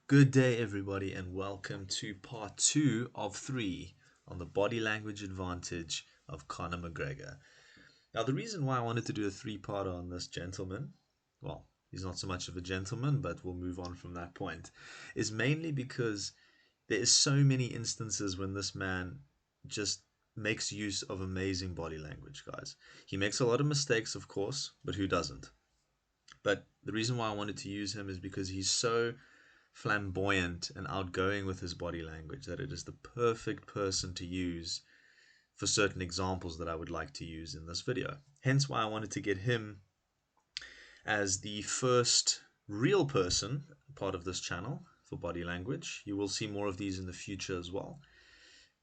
Good day, everybody, and welcome to part two of three on the body language advantage of Conor McGregor. Now, the reason why I wanted to do a three-parter on this gentleman, well, he's not so much of a gentleman, but we'll move on from that point, is mainly because there is so many instances when this man just makes use of amazing body language, guys. He makes a lot of mistakes, of course, but who doesn't? But the reason why I wanted to use him is because he's so flamboyant and outgoing with his body language that it is the perfect person to use for certain examples that I would like to use in this video. Hence why I wanted to get him as the first real person part of this channel for body language. You will see more of these in the future as well.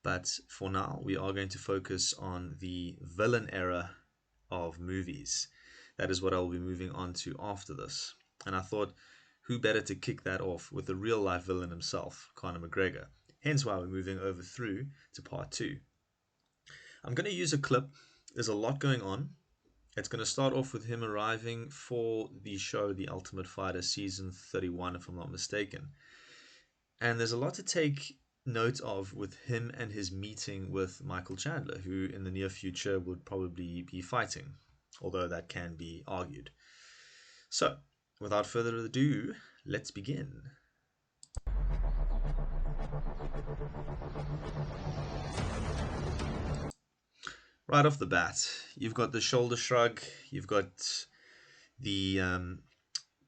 But for now, we are going to focus on the villain era of movies. That is what I will be moving on to after this. And I thought, who better to kick that off with the real life villain himself, Conor McGregor. Hence why we're moving over through to part two. I'm going to use a clip. There's a lot going on. It's going to start off with him arriving for the show The Ultimate Fighter season 31, if I'm not mistaken. And there's a lot to take note of with him and his meeting with Michael Chandler, who in the near future would probably be fighting, although that can be argued. So, without further ado, let's begin. Right off the bat, you've got the shoulder shrug, you've got the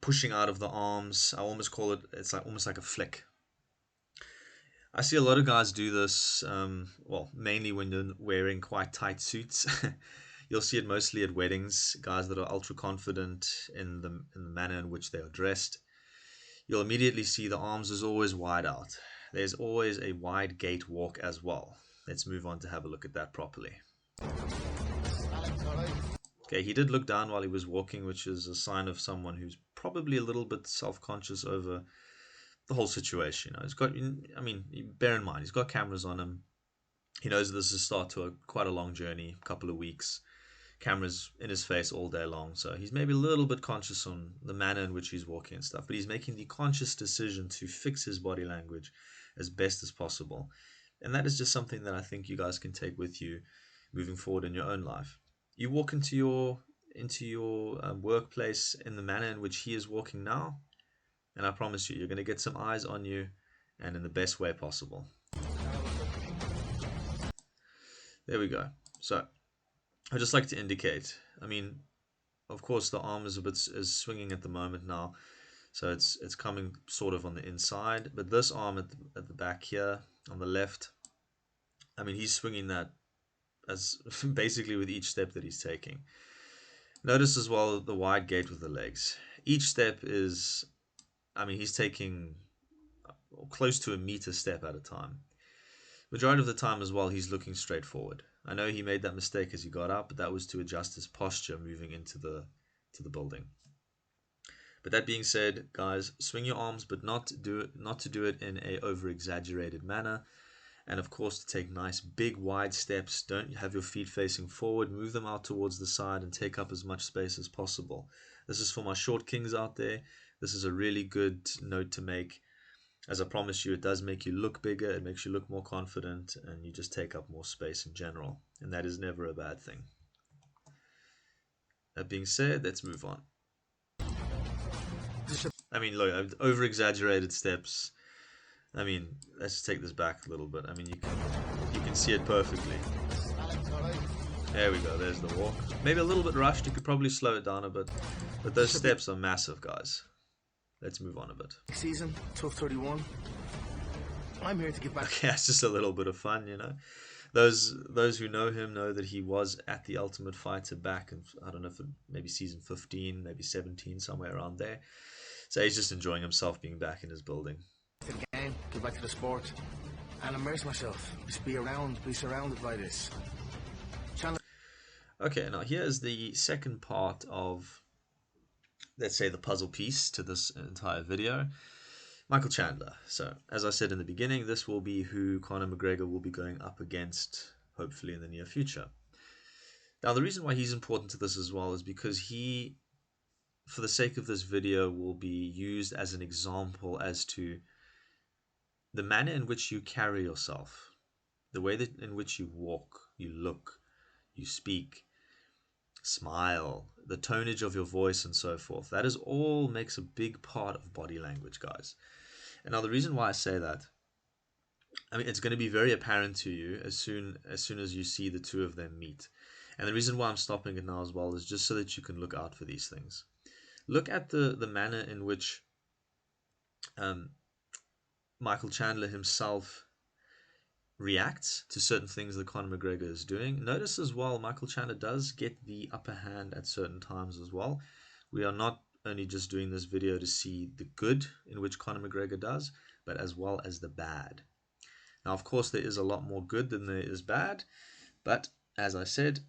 pushing out of the arms. I almost call it's like almost like a flick. I see a lot of guys do this, well, mainly when you're wearing quite tight suits. You'll see it mostly at weddings, guys that are ultra confident in the manner in which they are dressed. You'll immediately see the arms is always wide out. There's always a wide gait walk as well. Let's move on to have a look at that properly. Okay, he did look down while he was walking, which is a sign of someone who's probably a little bit self-conscious over the whole situation. He's got, I mean, bear in mind, he's got cameras on him. He knows this is the start to quite a long journey, a couple of weeks. Cameras in his face all day long, so he's maybe a little bit conscious on the manner in which he's walking and stuff, but he's making the conscious decision to fix his body language as best as possible. And that is just something that I think you guys can take with you moving forward in your own life. You walk into your workplace in the manner in which he is walking now, and I promise you, you're going to get some eyes on you, and in the best way possible. There we go. So I'd just like to indicate, I mean, of course the arm is is swinging at the moment now, so it's coming sort of on the inside, but this arm at the back here on the left, I mean, he's swinging that as basically with each step that he's taking. Notice as well the wide gait with the legs. Each step is, I mean, he's taking close to a meter step at a time. Majority of the time as well, he's looking straight forward. I know he made that mistake as he got up, but that was to adjust his posture moving into the building. But that being said, guys, swing your arms, but not to do it in a over exaggerated manner. And of course, to take nice big wide steps. Don't have your feet facing forward. Move them out towards the side and take up as much space as possible. This is for my short kings out there. This is a really good note to make. As I promise you, it does make you look bigger, it makes you look more confident, and you just take up more space in general. And that is never a bad thing. That being said, let's move on. I mean, look, over-exaggerated steps. I mean, let's take this back a little bit. I mean, you can see it perfectly. There we go, there's the walk. Maybe a little bit rushed, you could probably slow it down a bit. But those steps are massive, guys. Let's move on a bit. Season 1231. I'm here to give back. Okay, it's just a little bit of fun, you know. Those who know him know that he was at the Ultimate Fighter back in, I don't know, for maybe season 15, maybe 17, somewhere around there. So he's just enjoying himself being back in his building. To the game, get back to the sport, and immerse myself. Just be surrounded by this. Okay, now here's the second part of, let's say, the puzzle piece to this entire video. Michael Chandler. So, as I said in the beginning, this will be who Conor McGregor will be going up against, hopefully in the near future. Now, the reason why he's important to this as well is because for the sake of this video, will be used as an example as to the manner in which you carry yourself, the way that in which you walk, you look, you speak, smile, the tonage of your voice, and so forth. That is all makes a big part of body language, guys. And now the reason why I say that, I mean, it's going to be very apparent to you as soon as you see the two of them meet. And the reason why I'm stopping it now as well is just so that you can look out for these things. Look at the manner in which um, Michael Chandler himself reacts to certain things that Conor McGregor is doing. Notice as well, Michael Chandler does get the upper hand at certain times as well. We are not only just doing this video to see the good in which Conor McGregor does, but as well as the bad. Now, of course, there is a lot more good than there is bad, but as I said,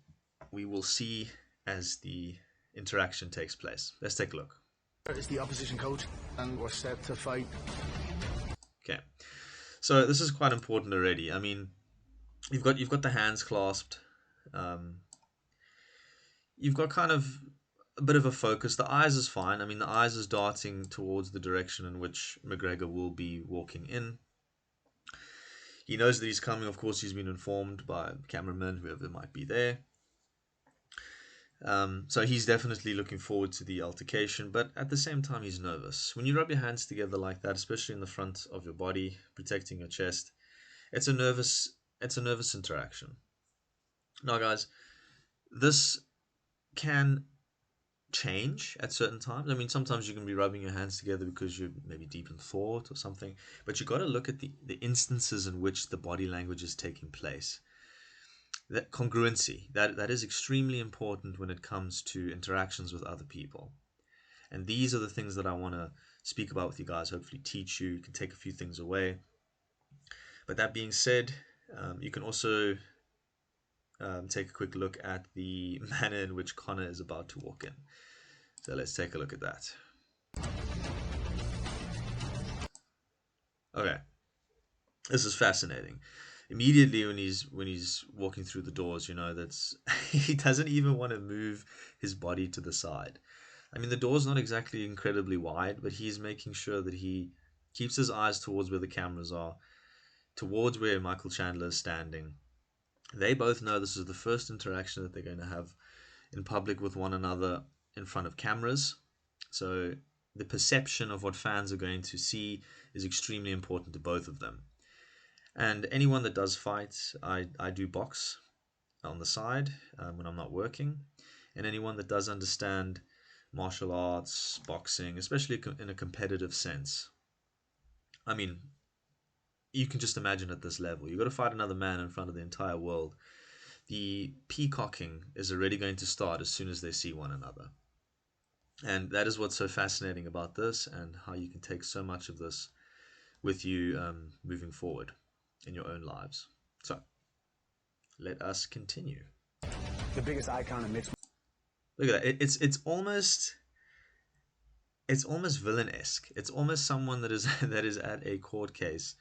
we will see as the interaction takes place. Let's take a look. It's the opposition coach, and we're set to fight. Okay, so this is quite important already. I mean, you've got the hands clasped. Um, you've got kind of a bit of a focus. The eyes is fine. I mean, the eyes is darting towards the direction in which McGregor will be walking in. He knows that he's coming. Of course, he's been informed by cameramen, whoever might be there. So he's definitely looking forward to the altercation, but at the same time, he's nervous. When you rub your hands together like that, especially in the front of your body, protecting your chest, it's a nervous interaction. Now, guys, this can change at certain times. I mean, sometimes you can be rubbing your hands together because you're maybe deep in thought or something, but you got to look at the instances in which the body language is taking place. That congruency, that is extremely important when it comes to interactions with other people. And these are the things that I want to speak about with you guys, hopefully teach you. You can take a few things away. But that being said, you can also take a quick look at the manner in which Conor is about to walk in. So let's take a look at that. Okay, this is fascinating. Immediately when he's walking through the doors, that's he doesn't even want to move his body to the side. I mean, the door's not exactly incredibly wide, but he's making sure that he keeps his eyes towards where the cameras are, towards where Michael Chandler is standing. They both know this is the first interaction that they're going to have in public with one another in front of cameras. So the perception of what fans are going to see is extremely important to both of them. And anyone that does fight, I do box on the side when I'm not working. And anyone that does understand martial arts, boxing, especially in a competitive sense. I mean, you can just imagine at this level. You've got to fight another man in front of the entire world. The peacocking is already going to start as soon as they see one another. And that is what's so fascinating about this, and how you can take so much of this with you moving forward in your own lives. So, let us continue. The biggest icon of mixed. Look at that. It's almost villain-esque. It's almost someone that is that is at a court case,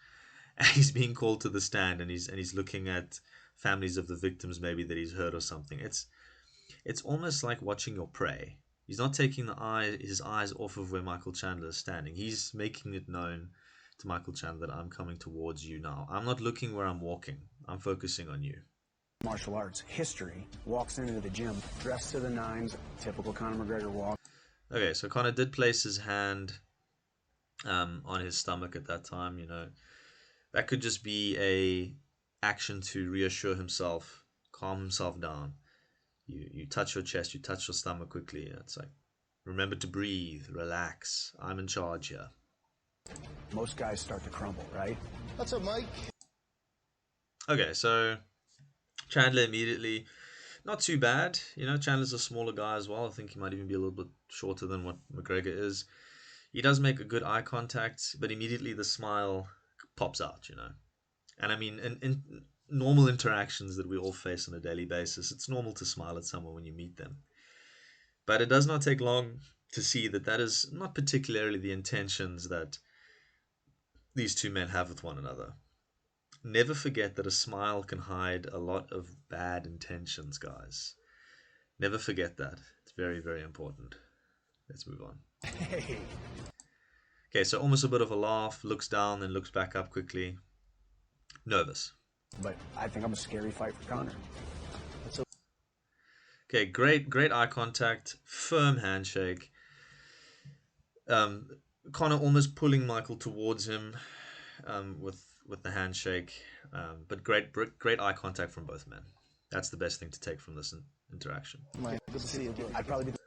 and he's being called to the stand, and he's looking at families of the victims maybe that he's hurt or something. It's almost like watching your prey. He's not taking his eyes off of where Michael Chandler is standing. He's making it known to Michael Chandler that I'm coming towards you now. I'm not looking where I'm walking. I'm focusing on you. Martial arts history walks into the gym dressed to the nines, typical Conor McGregor walk. Okay, so Conor did place his hand on his stomach at that time. That could just be a action to reassure himself, calm himself down. You touch your chest, you touch your stomach quickly. It's like, remember to breathe, relax. I'm in charge here. Most guys start to crumble, right? What's up, Mike? Okay, so Chandler immediately, not too bad. Chandler's a smaller guy as well. I think he might even be a little bit shorter than what McGregor is. He does make a good eye contact, but immediately the smile pops out. And I mean, in normal interactions that we all face on a daily basis, it's normal to smile at someone when you meet them. But it does not take long to see that that is not particularly the intentions that these two men have with one another. Never forget that a smile can hide a lot of bad intentions, guys. Never forget that. It's very, very important. Let's move on. Hey, Okay, so almost a bit of a laugh, looks down, then looks back up quickly. Nervous. But I think I'm a scary fight for Conor. Okay, great eye contact, firm handshake. Um, Conor almost pulling Michael towards him with the handshake, but great eye contact from both men. That's the best thing to take from this interaction. Mike, good to see you. I'd probably be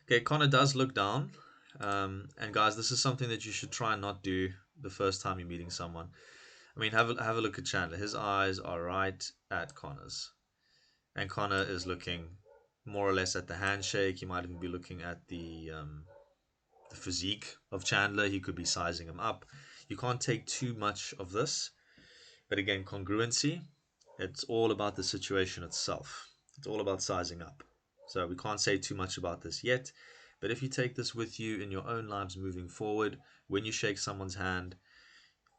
Okay, Conor does look down, and guys, this is something that you should try and not do the first time you're meeting someone. I mean, have a look at Chandler. His eyes are right at Conor's, and Conor is looking more or less at the handshake. He might even be looking at the physique of Chandler. He could be sizing him up. You can't take too much of this, but again, congruency. It's all about the situation itself. It's all about sizing up. So we can't say too much about this yet, but if you take this with you in your own lives moving forward, when you shake someone's hand,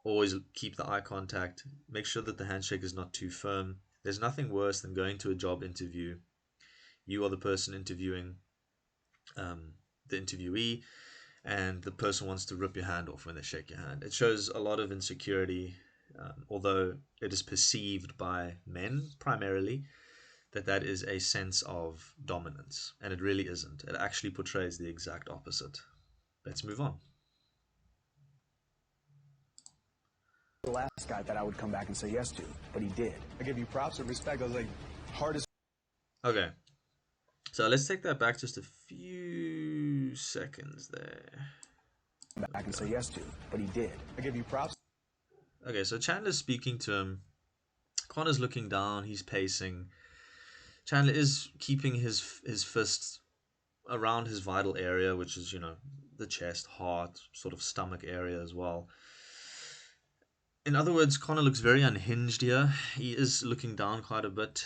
always keep the eye contact. Make sure that the handshake is not too firm. There's nothing worse than going to a job interview. You are the person interviewing the interviewee, and the person wants to rip your hand off when they shake your hand. It shows a lot of insecurity, although it is perceived by men primarily that that is a sense of dominance, and it really isn't. It actually portrays the exact opposite. Let's move on. the last guy that I would come back and say yes to, but he did. I give you props and respect. I was like, hardest. Okay, so let's take that back just a few seconds there. Back and say yes to, but he did. I give you props. Okay, so Chandler's speaking to him. Connor's looking down. He's pacing. Chandler is keeping his fists around his vital area, which is, the chest, heart, sort of stomach area as well. In other words, Conor looks very unhinged here. He is looking down quite a bit.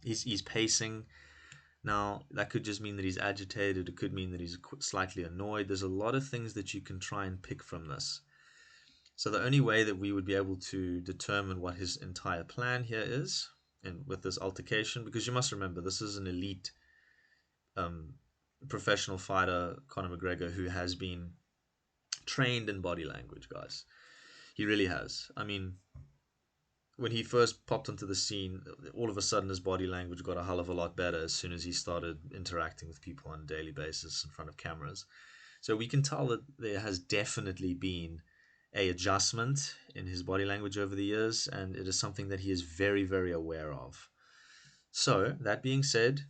He's pacing. Now, that could just mean that he's agitated. It could mean that he's slightly annoyed. There's a lot of things that you can try and pick from this. So the only way that we would be able to determine what his entire plan here is, and with this altercation, because you must remember, this is an elite professional fighter, Conor McGregor, who has been trained in body language, guys. He really has. I mean, when he first popped onto the scene, all of a sudden his body language got a hell of a lot better as soon as he started interacting with people on a daily basis in front of cameras. So we can tell that there has definitely been a adjustment in his body language over the years, and it is something that he is very, very aware of. So, that being said,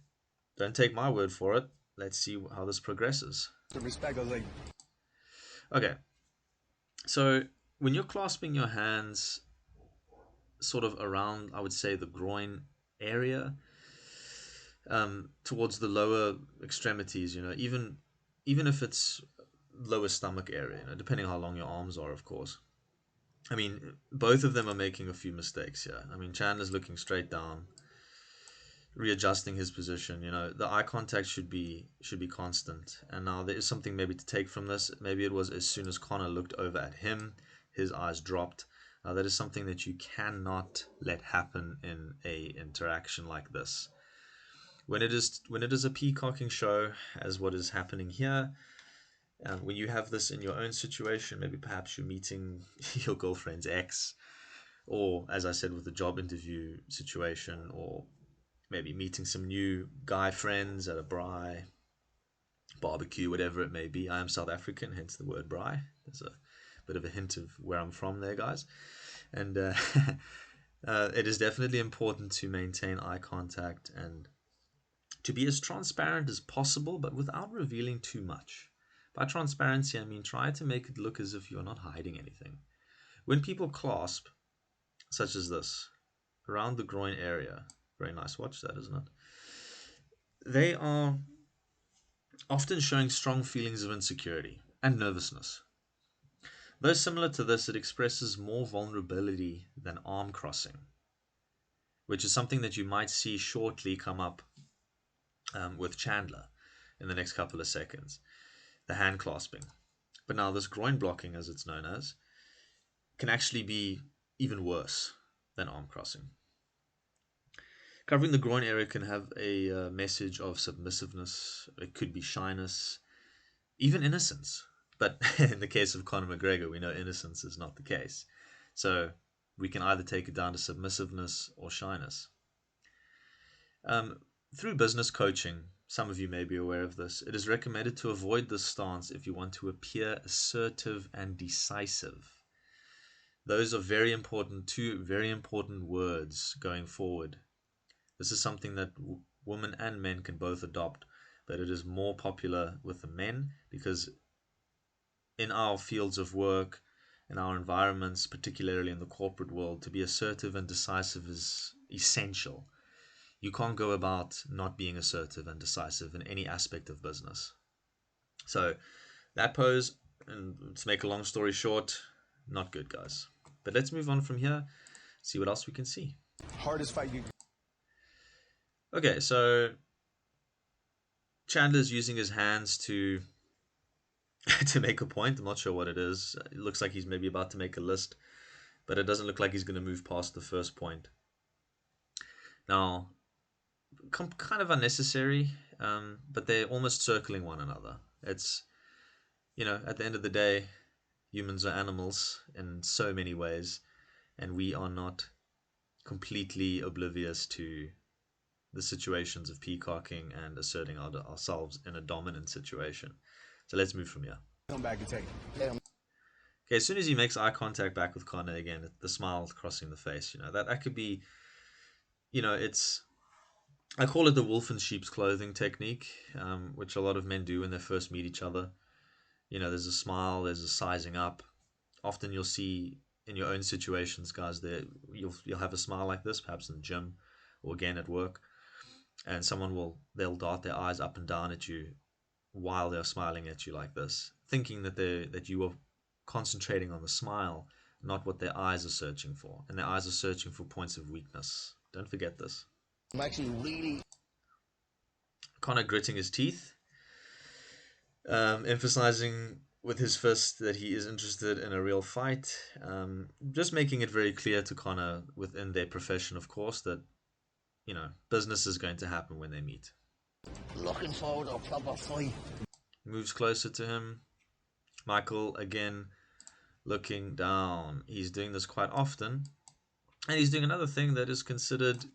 don't take my word for it. Let's see how this progresses. Respect. I was like, Okay, so when you're clasping your hands sort of around, I would say, the groin area, towards the lower extremities, even if it's lower stomach area, depending how long your arms are, of course. I mean, both of them are making a few mistakes here. I mean, Chandler's looking straight down, readjusting his position. The eye contact should be constant. And now there is something maybe to take from this. Maybe it was as soon as Conor looked over at him, his eyes dropped. Now that is something that you cannot let happen in a interaction like this. When it is a peacocking show, as what is happening here, when you have this in your own situation, maybe perhaps you're meeting your girlfriend's ex, or as I said with the job interview situation, or maybe meeting some new guy friends at a braai, barbecue, whatever it may be. I am South African, hence the word braai. There's a bit of a hint of where I'm from there, guys. And it is definitely important to maintain eye contact and to be as transparent as possible, but without revealing too much. By transparency, I mean try to make it look as if you're not hiding anything. When people clasp, such as this, around the groin area, very nice watch that, isn't it? They are often showing strong feelings of insecurity and nervousness. Though similar to this, it expresses more vulnerability than arm crossing, which is something that you might see shortly come up with Chandler in the next couple of seconds. The hand clasping. But now this groin blocking, as it's known as, can actually be even worse than arm crossing. Covering the groin area can have a message of submissiveness. It could be shyness. even innocence. But in the case of Conor McGregor, we know innocence is not the case. So we can either take it down to submissiveness or shyness. Um, Through business coaching, some of you may be aware of this, it is recommended to avoid this stance if you want to appear assertive and decisive. Those are very important, two very important words going forward. This is something that women and men can both adopt, but it is more popular with the men because in our fields of work, in our environments, particularly in the corporate world, to be assertive and decisive is essential. You can't go about not being assertive and decisive in any aspect of business. So that pose, and to make a long story short, not good, guys. But let's move on from here, see what else we can see. Hardest fight you. Okay, so Chandler's using his hands to to make a point. I'm not sure what it is. It looks like he's maybe about to make a list, but it doesn't look like he's going to move past the first point. Now, kind of unnecessary, but they're almost circling one another. It's, at the end of the day, humans are animals in so many ways, and we are not completely oblivious to the situations of peacocking and asserting ourselves in a dominant situation. So let's move from here. Come back and take it. Okay, as soon as he makes eye contact back with Conor again, the smile crossing the face, that could be, it's, I call it the wolf in sheep's clothing technique, which a lot of men do when they first meet each other. There's a smile, there's a sizing up. Often you'll see in your own situations, guys, that you'll have a smile like this, perhaps in the gym or again at work, and they'll dart their eyes up and down at you while they're smiling at you like this, thinking that you are concentrating on the smile, not what their eyes are searching for, and their eyes are searching for points of weakness. Don't forget this. I'm actually really. Conor gritting his teeth, emphasizing with his fist that he is interested in a real fight, just making it very clear to Conor within their profession, of course, that business is going to happen when they meet. Looking forward to a proper fight. Moves closer to him. Michael again looking down. He's doing this quite often, and he's doing another thing that is considered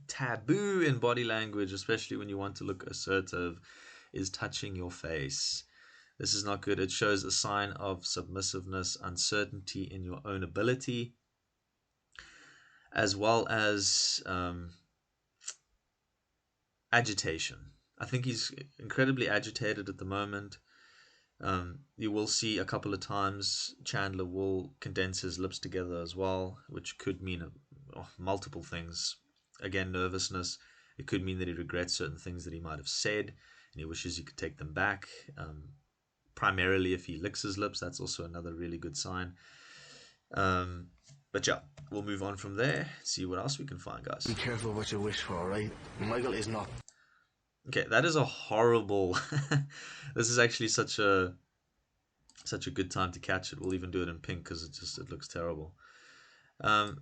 taboo in body language, especially when you want to look assertive, is touching your face. This is not good. It shows a sign of submissiveness, uncertainty in your own ability, as well as agitation. I think he's incredibly agitated at the moment. You will see a couple of times Chandler will condense his lips together as well, which could mean multiple things. Again, nervousness. It could mean that he regrets certain things that he might have said and he wishes he could take them back. Primarily, if he licks his lips, that's also another really good sign. But yeah, we'll move on from there, see what else we can find, guys. Be careful what you wish for, right? Michael is not. Okay, that is a horrible. This is actually such a good time to catch it. We'll even do it in pink because it looks terrible.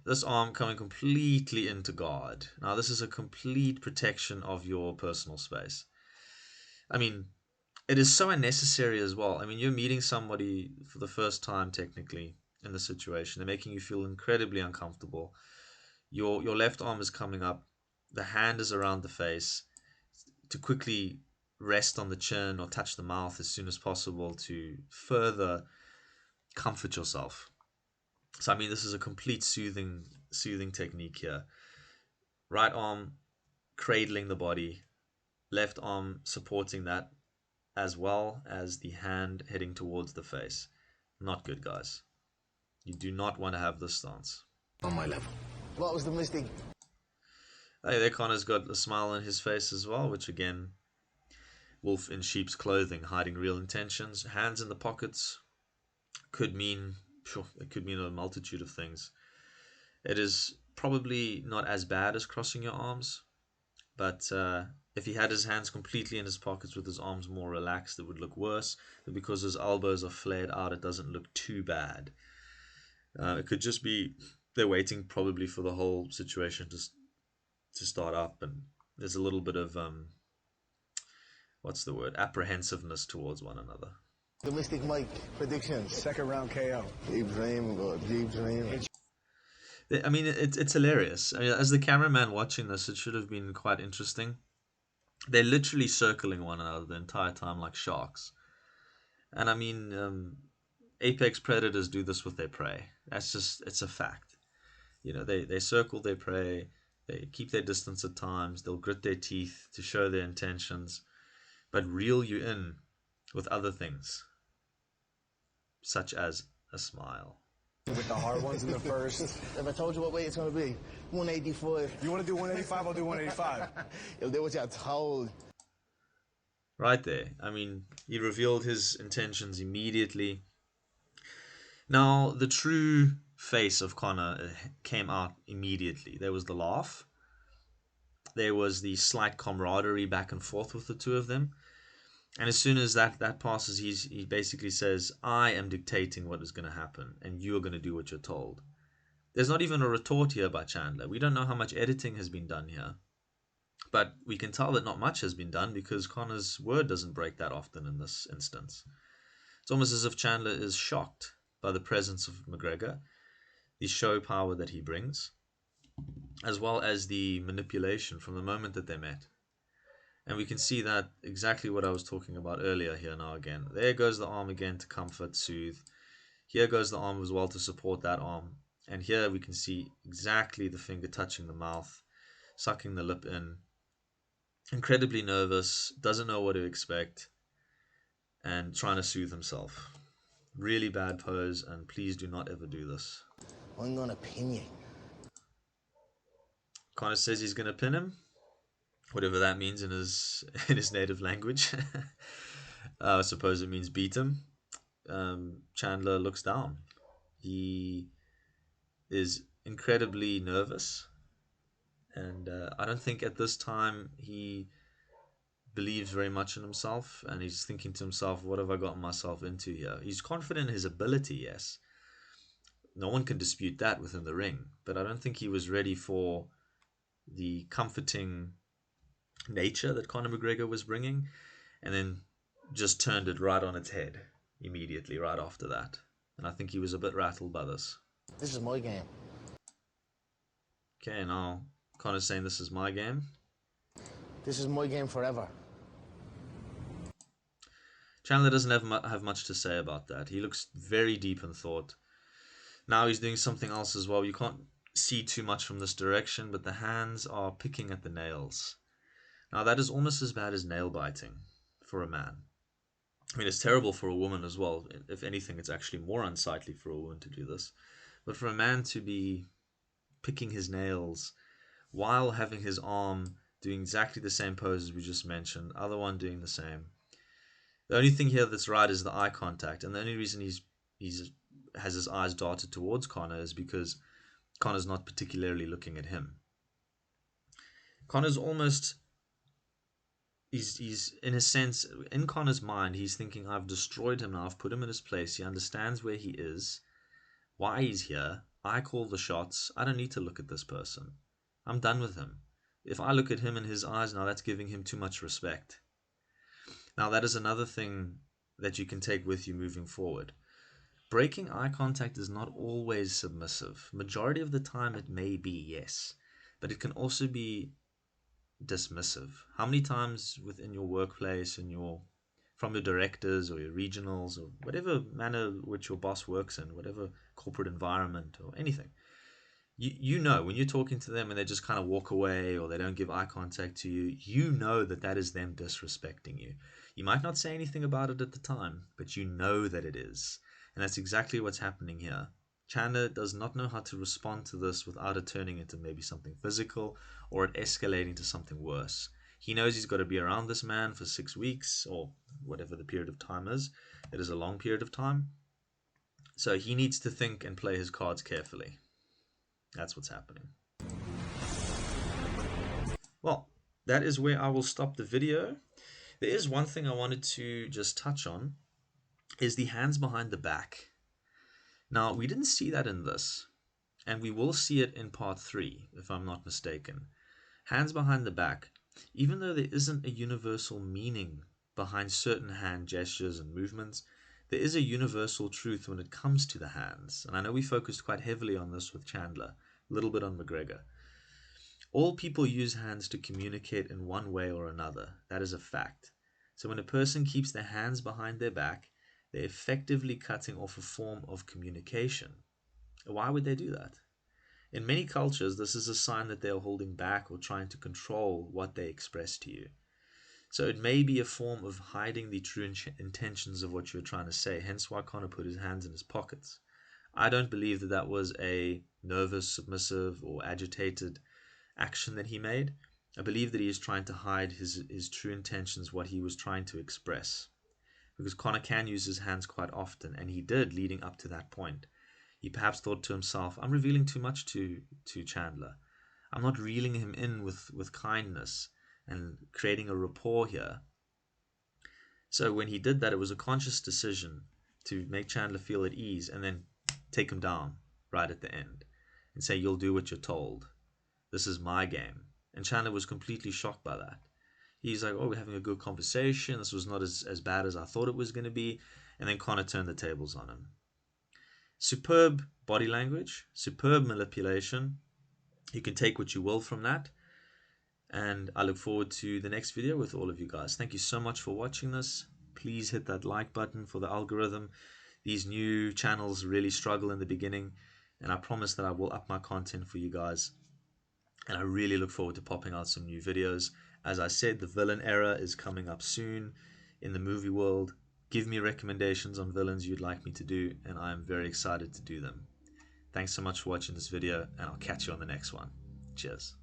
This arm coming completely into guard. Now this is a complete protection of your personal space. I mean, it is so unnecessary as well. I mean, you're meeting somebody for the first time technically in the situation. They're making you feel incredibly uncomfortable. Your left arm is coming up. The hand is around the face to quickly rest on the chin or touch the mouth as soon as possible to further comfort yourself. So I mean, this is a complete soothing technique here. Right arm cradling the body, left arm supporting that, as well as the hand heading towards the face. Not good, guys. You do not want to have this stance. On my level. What was the mistake? Hey, there Connor's got a smile on his face as well, which again, wolf in sheep's clothing, hiding real intentions. Hands in the pockets could mean, it could mean a multitude of things. It is probably not as bad as crossing your arms, but if he had his hands completely in his pockets with his arms more relaxed, it would look worse. But because his elbows are flared out, it doesn't look too bad. It could just be they're waiting probably for the whole situation to start up, and there's a little bit of what's the word, apprehensiveness towards one another. The Mystic Mike predictions. Second round KO. Keep dreaming, bro. Keep dreaming. I mean, it's hilarious. I mean, as the cameraman watching this, it should have been quite interesting. They're literally circling one another the entire time like sharks. And I mean, apex predators do this with their prey. It's a fact. You know, they circle their prey, they keep their distance at times, they'll grit their teeth to show their intentions, but reel you in with other things, such as a smile. With the hard ones in the first. If I told you what weight it's going to be, 185. You want to do 185? I'll do 185. If they what y'all told. Right there. I mean, he revealed his intentions immediately. Now, the true face of Conor came out immediately. There was the laugh. There was the slight camaraderie back and forth with the two of them. And as soon as that passes, he basically says, I am dictating what is going to happen, and you are going to do what you're told. There's not even a retort here by Chandler. We don't know how much editing has been done here. But we can tell that not much has been done because Conor's word doesn't break that often in this instance. It's almost as if Chandler is shocked by the presence of McGregor, the show power that he brings, as well as the manipulation from the moment that they met. And we can see that exactly what I was talking about earlier here now again. There goes the arm again to comfort, soothe. Here goes the arm as well to support that arm. And here we can see exactly the finger touching the mouth, sucking the lip in. Incredibly nervous, doesn't know what to expect, and trying to soothe himself. Really bad pose, and please do not ever do this. I'm going to pin you. Conor says he's going to pin him, whatever that means in his native language. I suppose it means beat him. Chandler looks down. He is incredibly nervous, and I don't think at this time he believes very much in himself, and he's thinking to himself, what have I gotten myself into here? He's confident in his ability, yes. No one can dispute that within the ring, but I don't think he was ready for the comforting nature that Conor McGregor was bringing, and then just turned it right on its head immediately right after that. And I think he was a bit rattled by this. This is my game. Okay, now Conor's saying this is my game. This is my game forever. Chandler doesn't have much to say about that. He looks very deep in thought. Now he's doing something else as well. You can't see too much from this direction, but the hands are picking at the nails. Now that is almost as bad as nail biting for a man. I mean, it's terrible for a woman as well. If anything, it's actually more unsightly for a woman to do this. But for a man to be picking his nails while having his arm doing exactly the same pose as we just mentioned, other one doing the same. The only thing here that's right is the eye contact, and the only reason he's has his eyes darted towards Conor is because Conor's not particularly looking at him. Conor's almost he's in a sense, in Conor's mind, he's thinking, I've destroyed him now, I've put him in his place, he understands where he is, why he's here, I call the shots, I don't need to look at this person. I'm done with him. If I look at him in his eyes now, that's giving him too much respect. Now that is another thing that you can take with you moving forward. Breaking eye contact is not always submissive. Majority of the time it may be, yes, but it can also be dismissive. How many times within your workplace and from your directors or your regionals or whatever manner which your boss works in, whatever corporate environment or anything, you know when you're talking to them and they just kind of walk away or they don't give eye contact to you, you know that is them disrespecting you. You might not say anything about it at the time, but you know that it is. And that's exactly what's happening here. Chandler does not know how to respond to this without it turning into maybe something physical or it escalating to something worse. He knows he's got to be around this man for 6 weeks or whatever the period of time is. It is a long period of time. So he needs to think and play his cards carefully. That's what's happening. Well, that is where I will stop the video. There is one thing I wanted to just touch on, is the hands behind the back. Now, we didn't see that in this, and we will see it in part 3, if I'm not mistaken. Hands behind the back, even though there isn't a universal meaning behind certain hand gestures and movements, there is a universal truth when it comes to the hands. And I know we focused quite heavily on this with Chandler, a little bit on McGregor. All people use hands to communicate in one way or another. That is a fact. So when a person keeps their hands behind their back, they're effectively cutting off a form of communication. Why would they do that? In many cultures, this is a sign that they are holding back or trying to control what they express to you. So it may be a form of hiding the true intentions of what you're trying to say, hence why Conor put his hands in his pockets. I don't believe that that was a nervous, submissive, or agitated action that he made. I believe that he is trying to hide his true intentions, what he was trying to express. Because Conor can use his hands quite often, and he did leading up to that point. He perhaps thought to himself, I'm revealing too much to Chandler. I'm not reeling him in with kindness and creating a rapport here. So when he did that, it was a conscious decision to make Chandler feel at ease and then take him down right at the end and say, you'll do what you're told. This is my game. And Chandler was completely shocked by that. He's like, oh, we're having a good conversation. This was not as bad as I thought it was going to be. And then Conor turned the tables on him. Superb body language, superb manipulation. You can take what you will from that. And I look forward to the next video with all of you guys. Thank you so much for watching this. Please hit that like button for the algorithm. These new channels really struggle in the beginning. And I promise that I will up my content for you guys. And I really look forward to popping out some new videos. As I said, the villain era is coming up soon in the movie world. Give me recommendations on villains you'd like me to do, and I am very excited to do them. Thanks so much for watching this video, and I'll catch you on the next one. Cheers.